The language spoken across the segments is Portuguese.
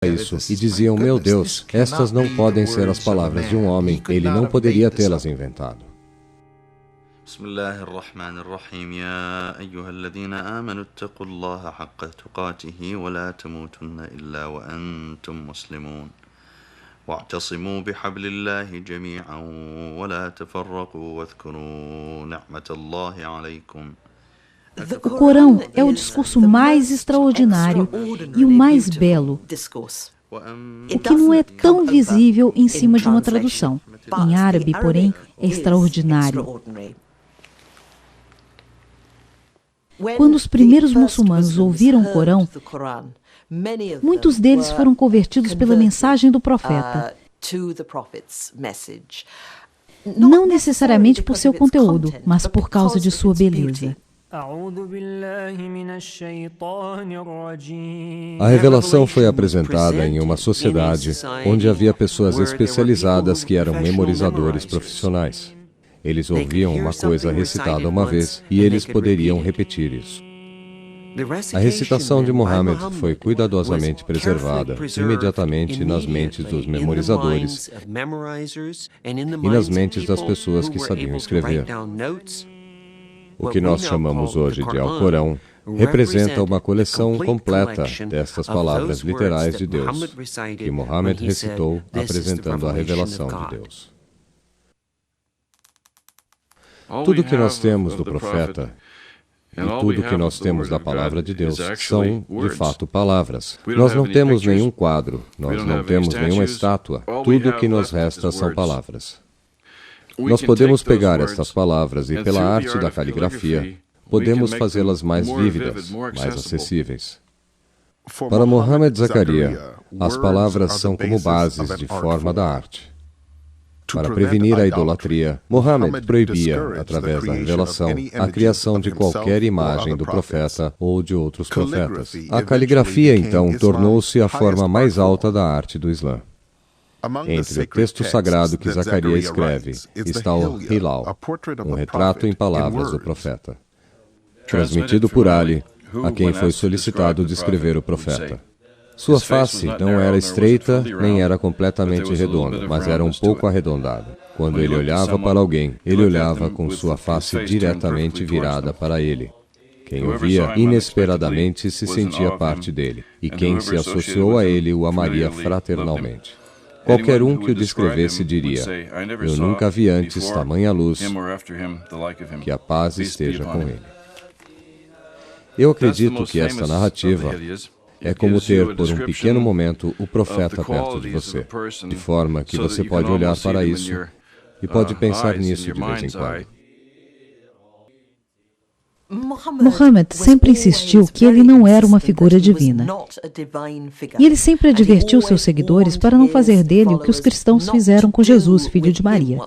isso e diziam: meu Deus, estas não podem ser as palavras de um homem, ele não poderia tê-las inventado. بسم الله الرحمن الرحيم يا أيها الذين آمنوا اتقوا الله حق تقاته ولا تموتن إلا وأنتم مسلمون واعتصموا بحبل الله جميعا ولا تفرقوا واذكروا نعمة الله عليكم. O Corão é o discurso mais extraordinário e o mais belo, o que não é tão visível em cima de uma tradução. Em árabe, porém, é extraordinário. Quando os primeiros muçulmanos ouviram o Corão, muitos deles foram convertidos pela mensagem do profeta. Não necessariamente por seu conteúdo, mas por causa de sua beleza. A revelação foi apresentada em uma sociedade onde havia pessoas especializadas que eram memorizadores profissionais. Eles ouviam uma coisa recitada uma vez e eles poderiam repetir isso. A recitação de Muhammad foi cuidadosamente preservada imediatamente nas mentes dos memorizadores e nas mentes das pessoas que sabiam escrever. O que nós chamamos hoje de Alcorão representa uma coleção completa destas palavras literais de Deus, que Muhammad recitou apresentando a revelação de Deus. Tudo que nós temos do profeta e tudo que nós temos da palavra de Deus são, de fato, palavras. Nós não temos nenhum quadro, nós não temos nenhuma estátua. Tudo o que nos resta são palavras. Nós podemos pegar estas palavras e, pela arte da caligrafia, podemos fazê-las mais vívidas, mais acessíveis. Para Mohammed Zakaria, as palavras são como bases de forma da arte. Para prevenir a idolatria, Mohammed proibia, através da revelação, a criação de qualquer imagem do profeta ou de outros profetas. A caligrafia, então, tornou-se a forma mais alta da arte do Islã. Entre o texto sagrado que Zakaria escreve está o Hilal, um retrato em palavras do profeta, transmitido por Ali, a quem foi solicitado descrever o profeta. Sua face não era estreita nem era completamente redonda, mas era um pouco arredondada. Quando ele olhava para alguém, ele olhava com sua face diretamente virada para ele. Quem o via inesperadamente se sentia parte dele, e quem se associou a ele o amaria fraternalmente. Qualquer um que o descrevesse diria: eu nunca vi antes tamanha luz, que a paz esteja com ele. Eu acredito que esta narrativa é como ter, por um pequeno momento, o profeta perto de você, de forma que você pode olhar para isso e pode pensar nisso de vez em quando. Muhammad sempre insistiu que ele não era uma figura divina. E ele sempre advertiu seus seguidores para não fazer dele o que os cristãos fizeram com Jesus, filho de Maria,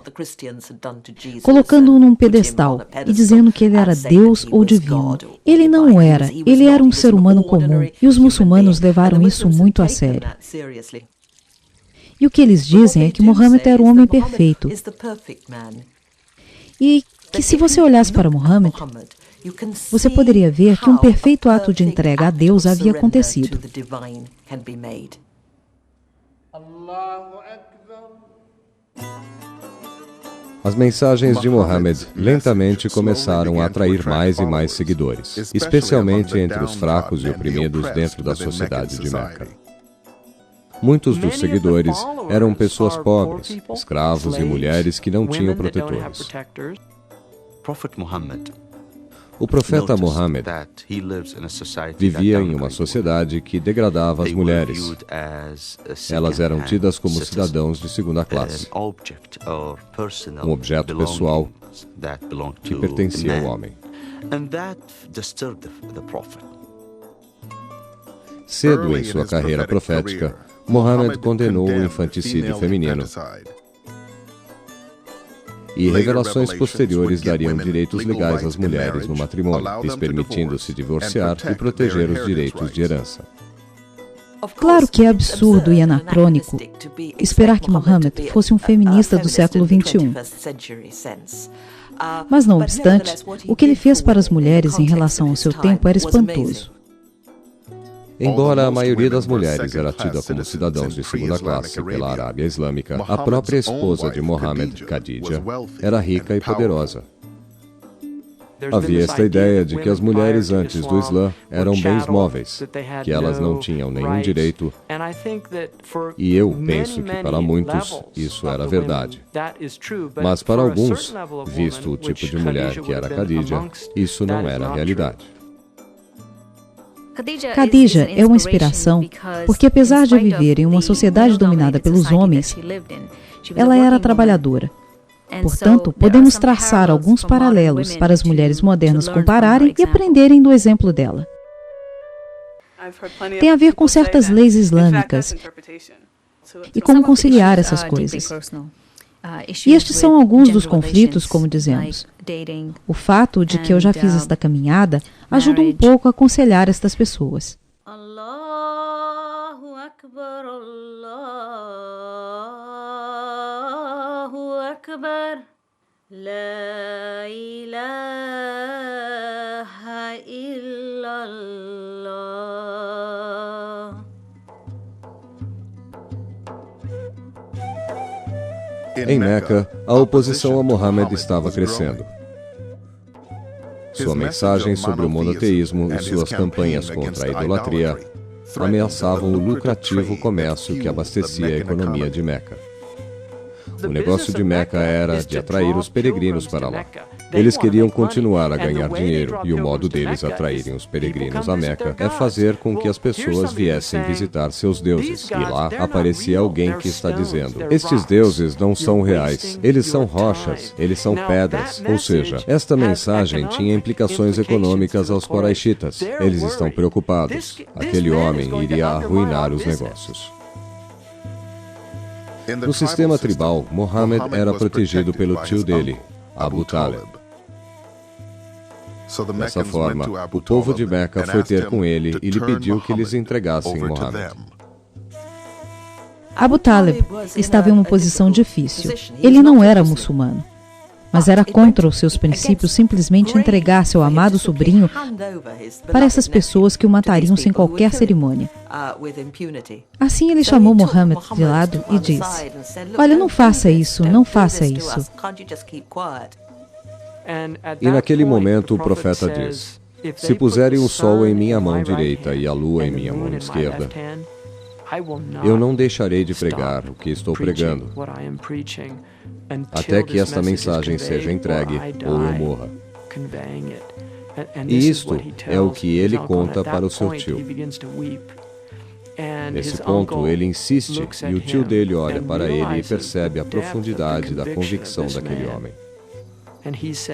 colocando-o num pedestal e dizendo que ele era Deus ou divino. Ele não era, ele era um ser humano comum, e os muçulmanos levaram isso muito a sério. E o que eles dizem é que Muhammad era o homem perfeito. E que se você olhasse para Muhammad, você poderia ver que um perfeito ato de entrega a Deus havia acontecido. As mensagens de Muhammad lentamente começaram a atrair mais e mais seguidores, especialmente entre os fracos e oprimidos dentro da sociedade de Meca. Muitos dos seguidores eram pessoas pobres, escravos e mulheres que não tinham protetores. O profeta Muhammad vivia em uma sociedade que degradava as mulheres. Elas eram tidas como cidadãos de segunda classe, um objeto pessoal que pertencia ao homem. Cedo em sua carreira profética, Muhammad condenou o infanticídio feminino. E revelações posteriores dariam direitos legais às mulheres no matrimônio, lhes permitindo se divorciar e proteger os direitos de herança. Claro que é absurdo e anacrônico esperar que Muhammad fosse um feminista do século XXI. Mas, não obstante, o que ele fez para as mulheres em relação ao seu tempo era espantoso. Embora a maioria das mulheres era tida como cidadãos de segunda classe pela Arábia Islâmica, a própria esposa de Mohammed, Khadija, era rica e poderosa. Havia esta ideia de que as mulheres antes do Islã eram bens móveis, que elas não tinham nenhum direito, e eu penso que para muitos isso era verdade. Mas para alguns, visto o tipo de mulher que era Khadija, isso não era realidade. Khadija é uma inspiração porque, apesar de viver em uma sociedade dominada pelos homens, ela era trabalhadora. Portanto, podemos traçar alguns paralelos para as mulheres modernas compararem e aprenderem do exemplo dela. Tem a ver com certas leis islâmicas e como conciliar essas coisas. E estes são alguns dos conflitos, como dizemos. O fato de que eu já fiz esta caminhada ajuda um pouco a aconselhar estas pessoas. Allahu Akbar, Allahu Akbar, La ilaha illallah. Em Meca, a oposição a Mohammed estava crescendo. Sua mensagem sobre o monoteísmo e suas campanhas contra a idolatria ameaçavam o lucrativo comércio que abastecia a economia de Meca. O negócio de Meca era de atrair os peregrinos para lá. Eles queriam continuar a ganhar dinheiro, e o modo deles atraírem os peregrinos a Meca é fazer com que as pessoas viessem visitar seus deuses. E lá aparecia alguém que está dizendo: estes deuses não são reais, eles são rochas, eles são pedras. Ou seja, esta mensagem tinha implicações econômicas aos Quraishitas. Eles estão preocupados. Aquele homem iria arruinar os negócios. No sistema tribal, Mohammed era protegido pelo tio dele, Abu Talib. Dessa forma, o povo de Meca foi ter com ele e lhe pediu que lhes entregassem Mohammed. Abu Talib estava em uma posição difícil. Ele não era muçulmano, mas era contra os seus princípios simplesmente entregar seu amado sobrinho para essas pessoas que o matariam sem qualquer cerimônia. Assim ele chamou Mohammed de lado e disse: olha, não faça isso, não faça isso. E naquele momento o profeta diz: se puserem o sol em minha mão direita e a lua em minha mão esquerda, eu não deixarei de pregar o que estou pregando, até que esta mensagem seja entregue ou eu morra. E isto é o que ele conta para o seu tio. Nesse ponto, ele insiste e o tio dele olha para ele e percebe a profundidade da convicção daquele homem.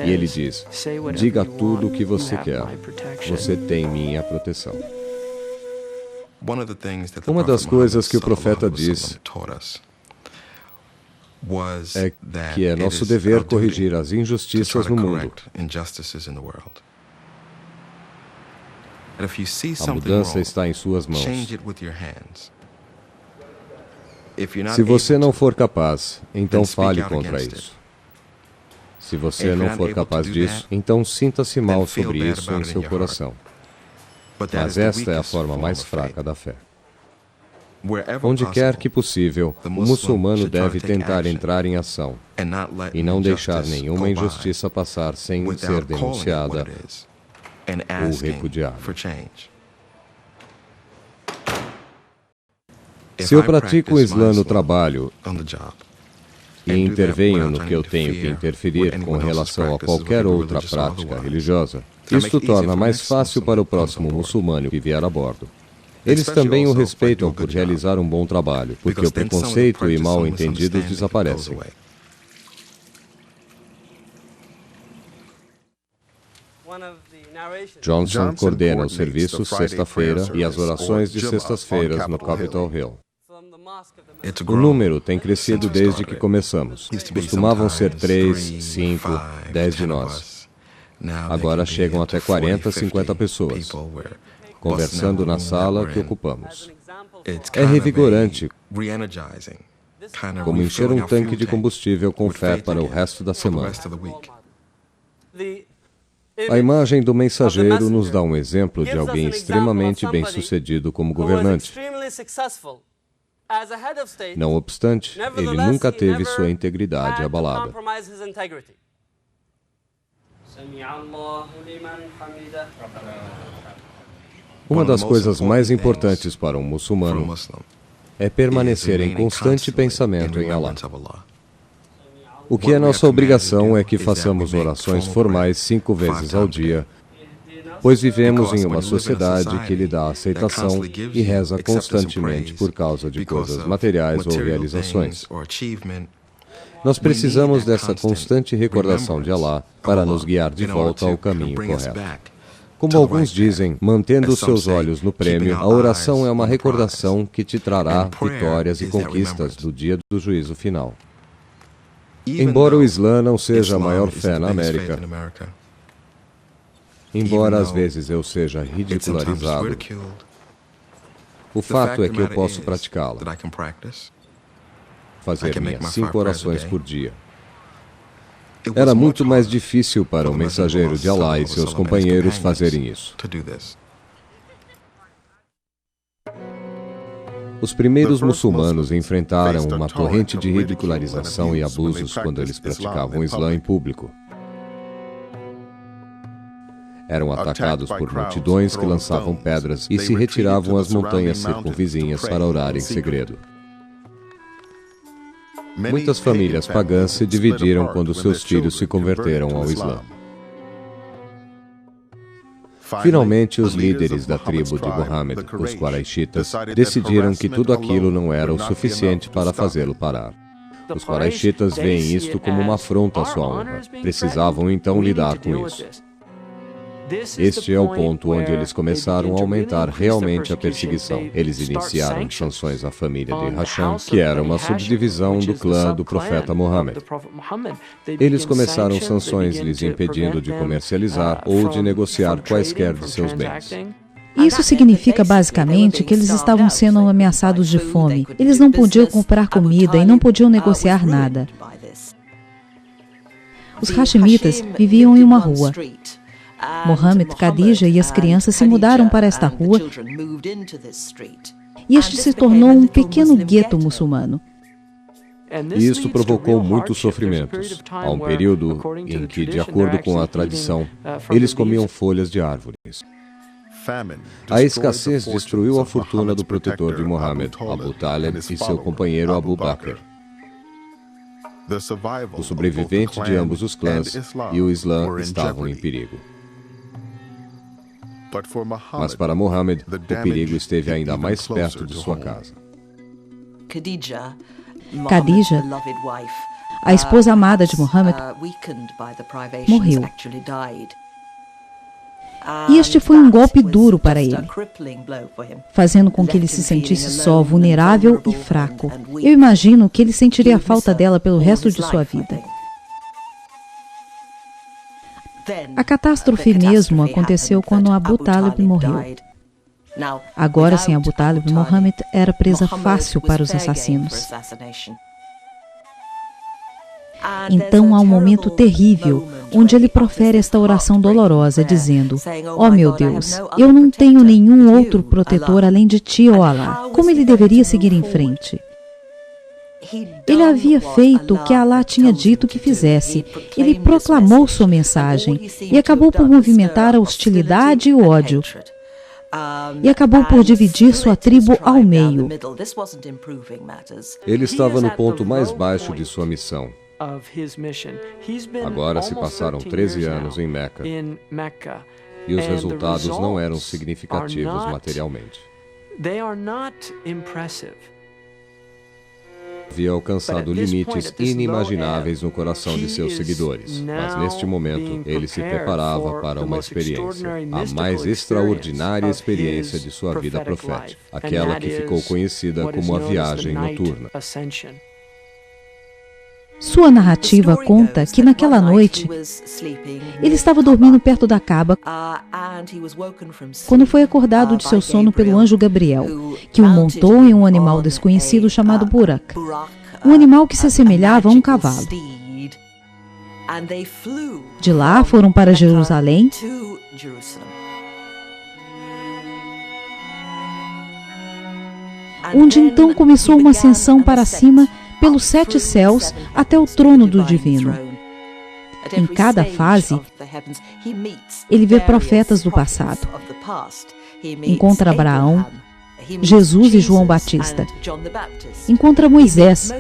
E ele diz: diga tudo o que você quer, você tem minha proteção. Uma das coisas que o profeta diz é que é nosso dever corrigir as injustiças no mundo. A mudança está em suas mãos. Se você não for capaz, então fale contra isso. Se você não for capaz disso, então sinta-se mal sobre isso em seu coração. Mas esta é a forma mais fraca da fé. Onde quer que possível, o muçulmano deve tentar entrar em ação e não deixar nenhuma injustiça passar sem ser denunciada ou repudiada. Se eu pratico o Islã no trabalho e intervenho no que eu tenho que interferir com relação a qualquer outra prática religiosa, isto torna mais fácil para o próximo muçulmano que vier a bordo. Eles também o respeitam por realizar um bom trabalho, porque o preconceito e mal-entendidos desaparecem. Johnson coordena os serviços sexta-feira e as orações de sextas-feiras no Capitol Hill. O número tem crescido desde que começamos. Costumavam ser 3, 5, 10 de nós. Agora chegam até 40, 50 pessoas, conversando na sala que ocupamos. É revigorante, como encher um tanque de combustível com fé para o resto da semana. A imagem do mensageiro nos dá um exemplo de alguém extremamente bem-sucedido como governante. Não obstante, ele nunca teve sua integridade abalada. Uma das coisas mais importantes para um muçulmano é permanecer em constante pensamento em Allah. O que é nossa obrigação é que façamos orações formais 5 vezes ao dia, pois vivemos em uma sociedade que lhe dá aceitação e reza constantemente por causa de coisas materiais ou realizações. Nós precisamos dessa constante recordação de Allah para nos guiar de volta ao caminho correto. Como alguns dizem, mantendo seus olhos no prêmio, a oração é uma recordação que te trará vitórias e conquistas do dia do juízo final. Embora o Islã não seja a maior fé na América, embora às vezes eu seja ridicularizado, o fato é que eu posso praticá-la. Fazer minhas 5 orações por dia. Era muito mais difícil para o mensageiro de Allah e seus companheiros fazerem isso. Os primeiros muçulmanos enfrentaram uma torrente de ridicularização e abusos quando eles praticavam o Islã em público. Eram atacados por multidões que lançavam pedras e se retiravam às montanhas circunvizinhas para orar em segredo. Muitas famílias pagãs se dividiram quando seus filhos se converteram ao Islã. Finalmente, os líderes da tribo de Muhammad, os Quraishitas, decidiram que tudo aquilo não era o suficiente para fazê-lo parar. Os Quraishitas veem isto como uma afronta à sua honra. Precisavam então lidar com isso. Este é o ponto onde eles começaram a aumentar realmente a perseguição. Eles iniciaram sanções à família de Hasham, que era uma subdivisão do clã do profeta Muhammad. Eles começaram sanções lhes impedindo de comercializar ou de negociar quaisquer de seus bens. Isso significa basicamente que eles estavam sendo ameaçados de fome. Eles não podiam comprar comida e não podiam negociar nada. Os Hashimitas viviam em uma rua. Mohammed, Khadija e as crianças se mudaram para esta rua e este se tornou um pequeno gueto muçulmano. E isto provocou muitos sofrimentos. Há um período em que, de acordo com a tradição, eles comiam folhas de árvores. A escassez destruiu a fortuna do protetor de Muhammad, Abu Talib, e seu companheiro Abu Bakr. O sobrevivente de ambos os clãs e o Islã estavam em perigo. Mas para Muhammad, o perigo esteve ainda mais perto de sua casa. Khadija, a esposa amada de Muhammad, morreu. E este foi um golpe duro para ele, fazendo com que ele se sentisse só, vulnerável e fraco. Eu imagino que ele sentiria a falta dela pelo resto de sua vida. A catástrofe mesmo aconteceu quando Abu Talib morreu. Agora, sem Abu Talib, Muhammad era presa fácil para os assassinos. Então há um momento terrível, onde ele profere esta oração dolorosa, dizendo: ó meu Deus, eu não tenho nenhum outro protetor além de ti, ó Allah. Como ele deveria seguir em frente? Ele havia feito o que Allah tinha dito que fizesse. Ele proclamou sua mensagem e acabou por movimentar a hostilidade e o ódio. E acabou por dividir sua tribo ao meio. Ele estava no ponto mais baixo de sua missão. Agora se passaram 13 anos em Meca e os resultados não eram significativos materialmente. Havia alcançado limites inimagináveis no coração de seus seguidores, mas neste momento ele se preparava para uma experiência, a mais extraordinária experiência de sua vida profética, aquela que ficou conhecida como a viagem noturna. Sua narrativa conta que naquela noite ele estava dormindo perto da Kaaba quando foi acordado de seu sono pelo anjo Gabriel, que o montou em um animal desconhecido chamado Burak, um animal que se assemelhava a um cavalo. De lá foram para Jerusalém, onde então começou uma ascensão para cima pelos 7 céus até o trono do Divino. Em cada fase, ele vê profetas do passado. Encontra Abraão, Jesus e João Batista. Encontra Moisés.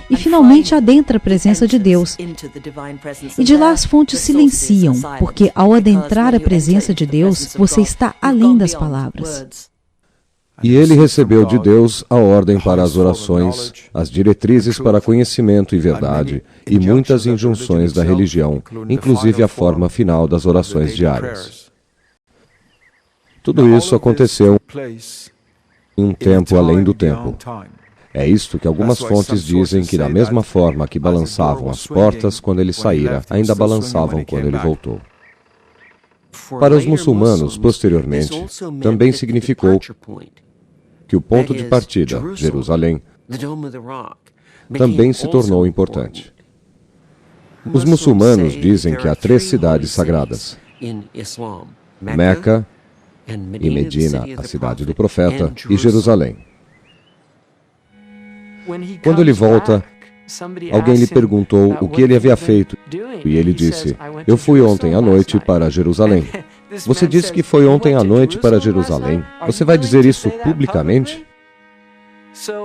E finalmente adentra a presença de Deus. E de lá as fontes silenciam, porque ao adentrar a presença de Deus, você está além das palavras. E ele recebeu de Deus a ordem para as orações, as diretrizes para conhecimento e verdade, e muitas injunções da religião, inclusive a forma final das orações diárias. Tudo isso aconteceu em um tempo além do tempo. É isto que algumas fontes dizem que da mesma forma que balançavam as portas quando ele saíra, ainda balançavam quando ele voltou. Para os muçulmanos, posteriormente, também significou que o ponto de partida, Jerusalém, também se tornou importante. Os muçulmanos dizem que há 3 cidades sagradas: Meca e Medina, a cidade do profeta, e Jerusalém. Quando ele volta, alguém lhe perguntou o que ele havia feito, e ele disse: eu fui ontem à noite para Jerusalém. Você disse que foi ontem à noite para Jerusalém. Você vai dizer isso publicamente?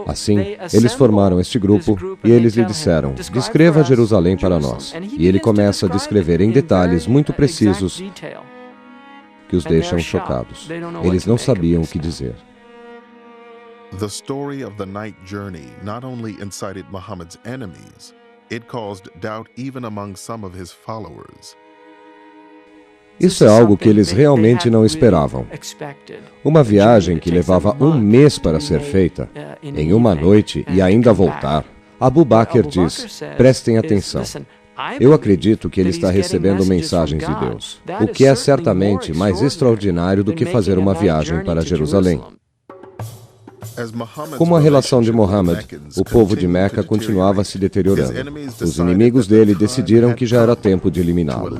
Assim, eles formaram este grupo e eles lhe disseram: descreva Jerusalém para nós. E ele começa a descrever em detalhes muito precisos que os deixam chocados. Eles não sabiam o que dizer. The story of the night journey not only incited Muhammad's enemies, it caused doubt even among some of his followers. Isso é algo que eles realmente não esperavam. Uma viagem que levava 1 mês para ser feita, em uma noite e ainda voltar. Abu Bakr diz: prestem atenção. Eu acredito que ele está recebendo mensagens de Deus, o que é certamente mais extraordinário do que fazer uma viagem para Jerusalém. Como a relação de Muhammad, o povo de Meca continuava se deteriorando. Os inimigos dele decidiram que já era tempo de eliminá-lo.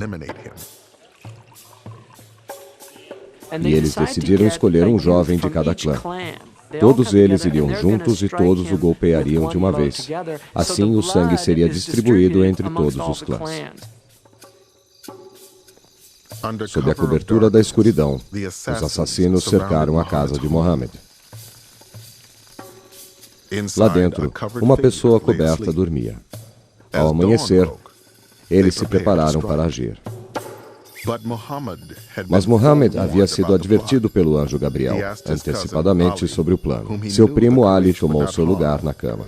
E eles decidiram escolher um jovem de cada clã. Todos eles iriam juntos e todos o golpeariam de uma vez. Assim, o sangue seria distribuído entre todos os clãs. Sob a cobertura da escuridão, os assassinos cercaram a casa de Muhammad. Lá dentro, uma pessoa coberta dormia. Ao amanhecer, eles se prepararam para agir. Mas Muhammad havia sido advertido pelo anjo Gabriel, antecipadamente sobre o plano. Seu primo Ali tomou seu lugar na cama.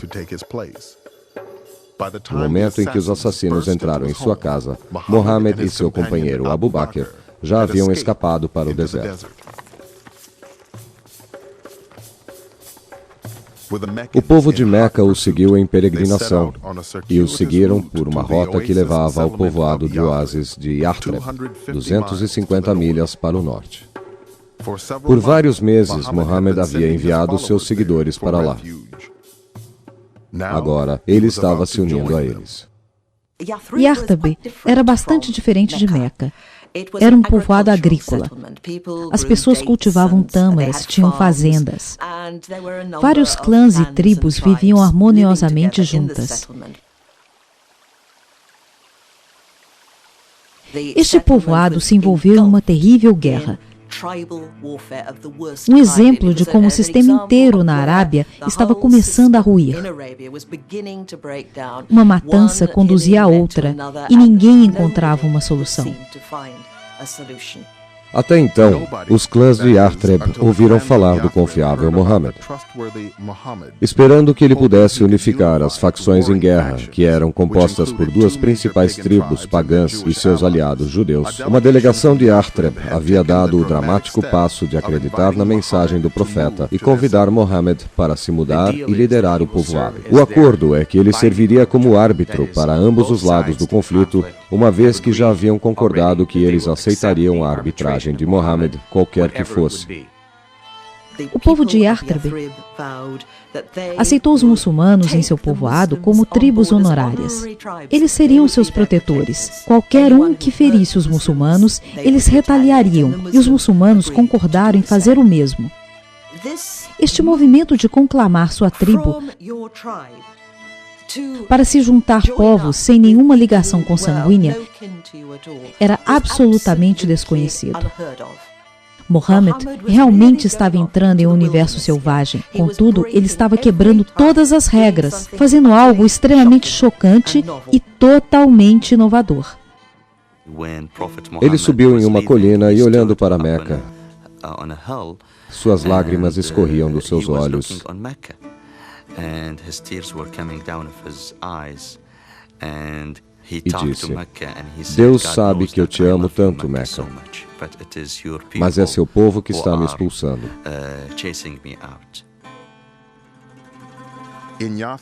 No momento em que os assassinos entraram em sua casa, Muhammad e seu companheiro Abu Bakr já haviam escapado para o deserto. O povo de Meca o seguiu em peregrinação e o seguiram por uma rota que levava ao povoado de oásis de Yathrib, 250 milhas para o norte. Por vários meses, Muhammad havia enviado seus seguidores para lá. Agora, ele estava se unindo a eles. Yathrib era bastante diferente de Meca. Era um povoado agrícola. As pessoas cultivavam tâmaras, tinham fazendas. Vários clãs e tribos viviam harmoniosamente juntas. Este povoado se envolveu em uma terrível guerra. Um exemplo de como o sistema inteiro na Arábia estava começando a ruir. Uma matança conduzia a outra e ninguém encontrava uma solução. Até então, os clãs de Yathrib ouviram falar do confiável Muhammad, esperando que ele pudesse unificar as facções em guerra, que eram compostas por 2 principais tribos pagãs e seus aliados judeus. Uma delegação de Yathrib havia dado o dramático passo de acreditar na mensagem do profeta e convidar Muhammad para se mudar e liderar o povoado. O acordo é que ele serviria como árbitro para ambos os lados do conflito, uma vez que já haviam concordado que eles aceitariam a arbitragem de Muhammad, qualquer que fosse. O povo de Yartrib aceitou os muçulmanos em seu povoado como tribos honorárias. Eles seriam seus protetores. Qualquer um que ferisse os muçulmanos, eles retaliariam, e os muçulmanos concordaram em fazer o mesmo. Este movimento de conclamar sua tribo para se juntar povos sem nenhuma ligação consanguínea era absolutamente desconhecido. Muhammad realmente estava entrando em um universo selvagem. Contudo, ele estava quebrando todas as regras, fazendo algo extremamente chocante e totalmente inovador. Ele subiu em uma colina e, olhando para Meca, suas lágrimas escorriam dos seus olhos. E disse: Deus sabe que eu te amo tanto, Meca, mas é seu povo que está me expulsando.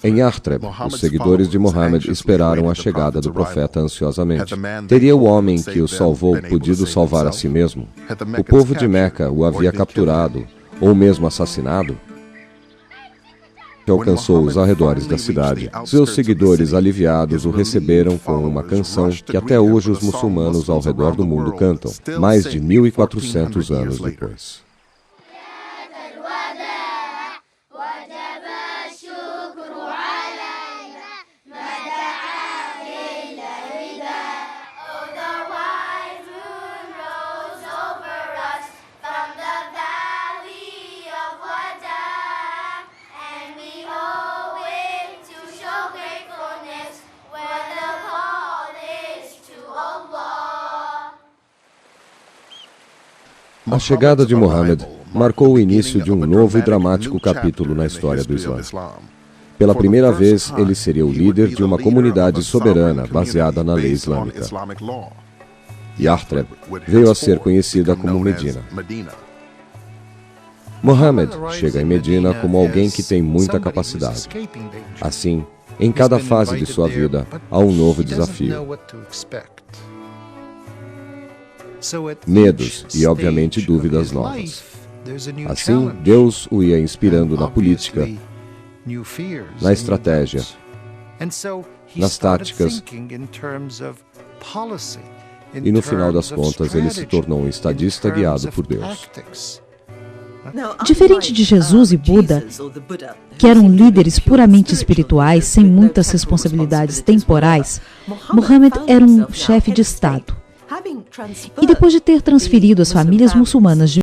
Em Yartrib, os seguidores de Muhammad esperaram a chegada do profeta ansiosamente. Teria o homem que o salvou podido salvar a si mesmo? O povo de Meca o havia capturado, ou mesmo assassinado? Que alcançou os arredores da cidade, seus seguidores aliviados o receberam com uma canção que até hoje os muçulmanos ao redor do mundo cantam, mais de 1400 anos depois. A chegada de Muhammad marcou o início de um novo e dramático capítulo na história do Islã. Pela primeira vez, ele seria o líder de uma comunidade soberana baseada na lei islâmica. Yartrib veio a ser conhecida como Medina. Muhammad chega em Medina como alguém que tem muita capacidade. Assim, em cada fase de sua vida, há um novo desafio. Medos e, obviamente, dúvidas novas. Assim, Deus o ia inspirando na política, na estratégia, nas táticas, e no final das contas ele se tornou um estadista guiado por Deus. Diferente de Jesus e Buda, que eram líderes puramente espirituais, sem muitas responsabilidades temporais, Muhammad era um chefe de Estado. E depois de ter transferido as famílias muçulmanas de